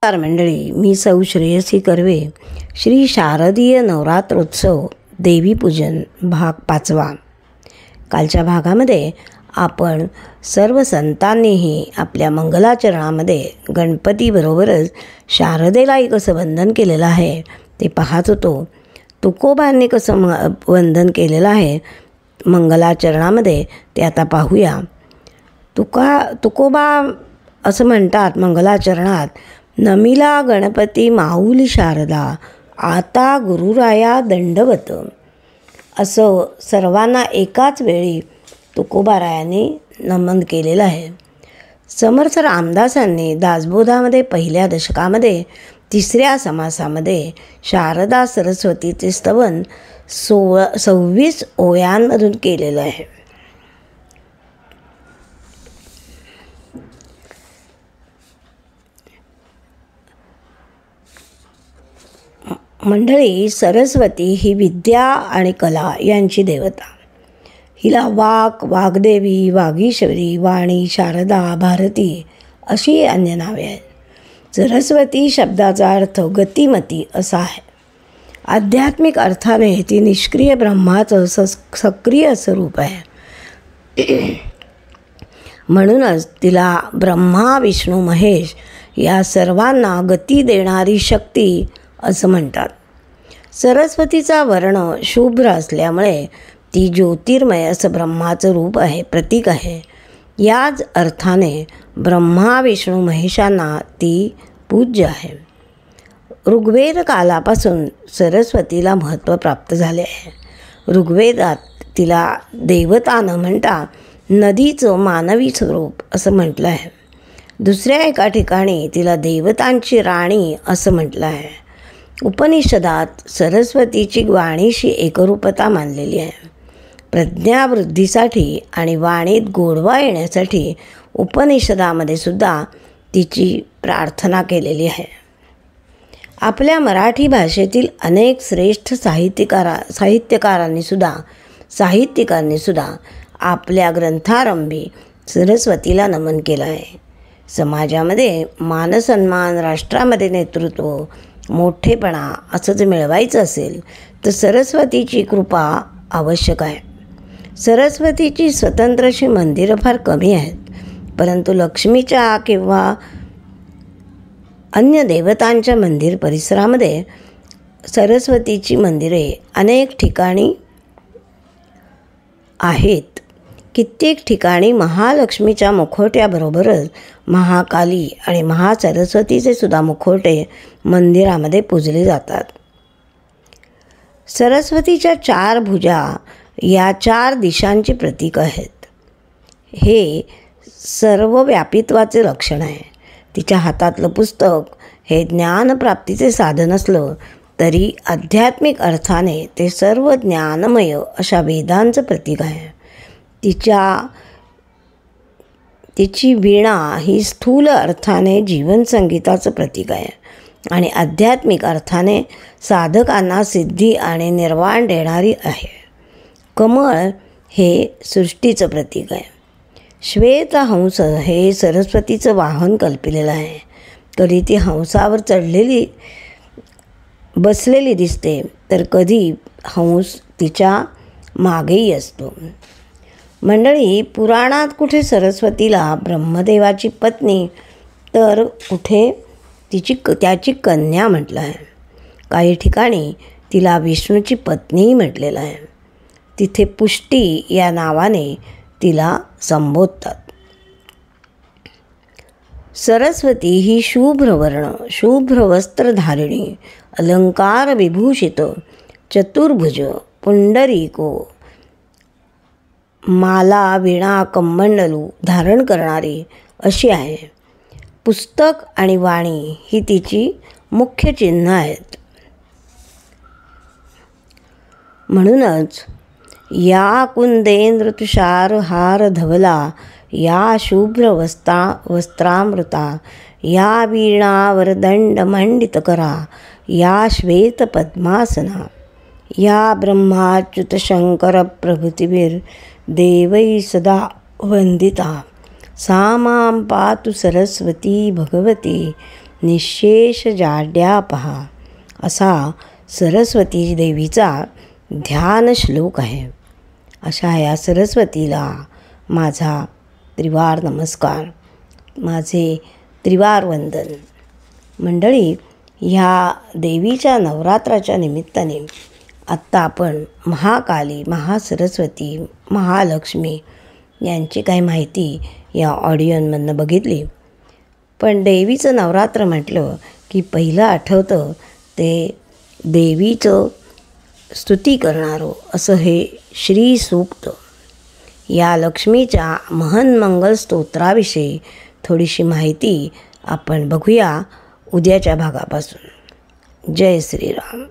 नमस्कार मंडळी, मी सौ श्रेयसी कर्वे. श्री शारदीय नवरात्रोत्सव देवीपूजन भाग 5. कालच्या भागामध्ये आपण सर्व संतांनीही आपल्या मंगलाचरणामध्ये गणपतीबरोबरच शारदेलाही कसं वंदन केलेलं आहे ते पाहत होतो. तुकोबांनी कसं वंदन केलेलं आहे मंगलाचरणामध्ये ते आता पाहूया. तुकोबा असं म्हणतात मंगलाचरणात, नमिला गणपती माऊली शारदा, आता गुरुराया दंडवत. असं सर्वांना एकाच वेळी तुकोबारायांनी नमन केलेलं आहे. समर्थ रामदासांनी दासबोधामध्ये पहिल्या दशकामध्ये 3ऱ्या समासामध्ये शारदा सरस्वतीचे स्तवन 26 ओव्यांमधून केलेलं आहे. मंडळी, सरस्वती ही विद्या आणि कला यांची देवता. हिला वाक, वाग्देवी, वागीश्वरी, वाणी, शारदा, भारती अशी अन्य नावे आहेत. सरस्वती शब्दाचा अर्थ गतिमती असा आहे. आध्यात्मिक अर्थाने ती निष्क्रिय ब्रह्माचं सक्रिय स्वरूप आहे. म्हणूनच तिला ब्रह्मा, विष्णू, महेश या सर्वांना गती देणारी शक्ती असं म्हणतात. सरस्वतीचा वर्ण शुभ्र असल्यामुळे ती ज्योतिर्मय असं ब्रह्माचं रूप आहे, प्रतीक आहे. याच अर्थाने ब्रह्मा, विष्णू, महेशांना ती पूज्य आहे. ऋग्वेद कालापासून सरस्वतीला महत्त्व प्राप्त झाले आहे. ऋग्वेदात तिला देवता न म्हणता नदीचं मानवी स्वरूप असं म्हटलं आहे. दुसऱ्या एका ठिकाणी तिला देवतांची राणी असं म्हटलं आहे. उपनिषदात सरस्वतीची वाणीशी एकरूपता मानलेली आहे. प्रज्ञावृद्धीसाठी आणि वाणीत गोडवा येण्यासाठी उपनिषदामध्ये सुद्धा तिची प्रार्थना केलेली आहे. आपल्या मराठी भाषेतील अनेक श्रेष्ठ साहित्यकारांनी सुद्धा आपल्या ग्रंथारंभी सरस्वतीला नमन केलं आहे. समाजामध्ये मानसन्मान, राष्ट्रामध्ये नेतृत्व, मोठेपणा असं जर मिळवायचं असेल तर सरस्वतीची कृपा आवश्यक आहे. सरस्वतीची स्वतंत्र अशी मंदिरं फार कमी आहेत, परंतु लक्ष्मीच्या किंवा अन्य देवतांच्या मंदिर परिसरामध्ये सरस्वतीची मंदिरे अनेक ठिकाणी आहेत. कित्येक ठिकाणी महालक्ष्मीच्या मुखवट्याबरोबरच महाकाली आणि महासरस्वतीचे सुद्धा मुखवटे मंदिरामध्ये पूजले जातात. सरस्वतीच्या 4 भुजा या 4 दिशांची प्रतीक आहेत. हे सर्व व्यापित्वाचे लक्षण आहे. तिच्या हातातलं पुस्तक हे ज्ञानप्राप्तीचे साधन असलं तरी आध्यात्मिक अर्थाने ते सर्व ज्ञानमय अशा वेदांचं प्रतीक आहे. तिची वीणा ही स्थूल अर्थाने जीवनसंगीताचं प्रतीक आहे आणि आध्यात्मिक अर्थाने साधकांना सिद्धी आणि निर्वाण देणारी आहे. कमळ हे सृष्टीचं प्रतीक आहे. श्वेतहंस हे सरस्वतीचं वाहन कल्पिलेलं आहे. कधी ती हंसावर बसलेली दिसते तर कधी हंस तिच्या मागेही असतो. मंडळी, पुराणात कुठे सरस्वतीला ब्रह्मदेवाची पत्नी तर कुठे त्याची कन्या म्हटलं आहे. काही ठिकाणी तिला विष्णूची पत्नीही म्हटलेलं आहे. तिथे पुष्टी या नावाने तिला संबोधतात. सरस्वती ही शुभ्रवर्ण, शुभ्र वस्त्रधारिणी, अलंकार विभूषित, चतुर्भुज, पुंडरीको, माला, वीणा, कमंडलू धारण करणारी अशी आहे. पुस्तक आणि वाणी ही तिची मुख्य चिन्ह आहेत. म्हणूनच या कुंदेंद्र तुषार हार धवला, या शुभ्र वस्त्रामृता, या वीणा वरदंड मंडित करा, या श्वेत पद्मासना, या ब्रह्माच्युत शंकर प्रभृतीवीर देवै सदा वंदिता, सा मां पातु सरस्वती भगवती निशेष जाड्या पहा असा सरस्वती देवीचा ध्यान श्लोक आहे. अशा या सरस्वतीला माझा त्रिवार नमस्कार, माझे त्रिवार वंदन. मंडळी, ह्या देवीच्या नवरात्राच्या निमित्ताने आत्ता आपण महाकाली, महासरस्वती, महालक्ष्मी यांची काही माहिती या ऑडिओमधनं बघितली. पण देवीचं नवरात्र म्हटलं की पहिलं आठवतं ते देवीचं स्तुती करणारं असं हे श्री सूक्त. या लक्ष्मीच्या महन्मंगल स्तोत्राविषयी थोडीशी माहिती आपण बघूया उद्याच्या भागापासून. जय श्रीराम.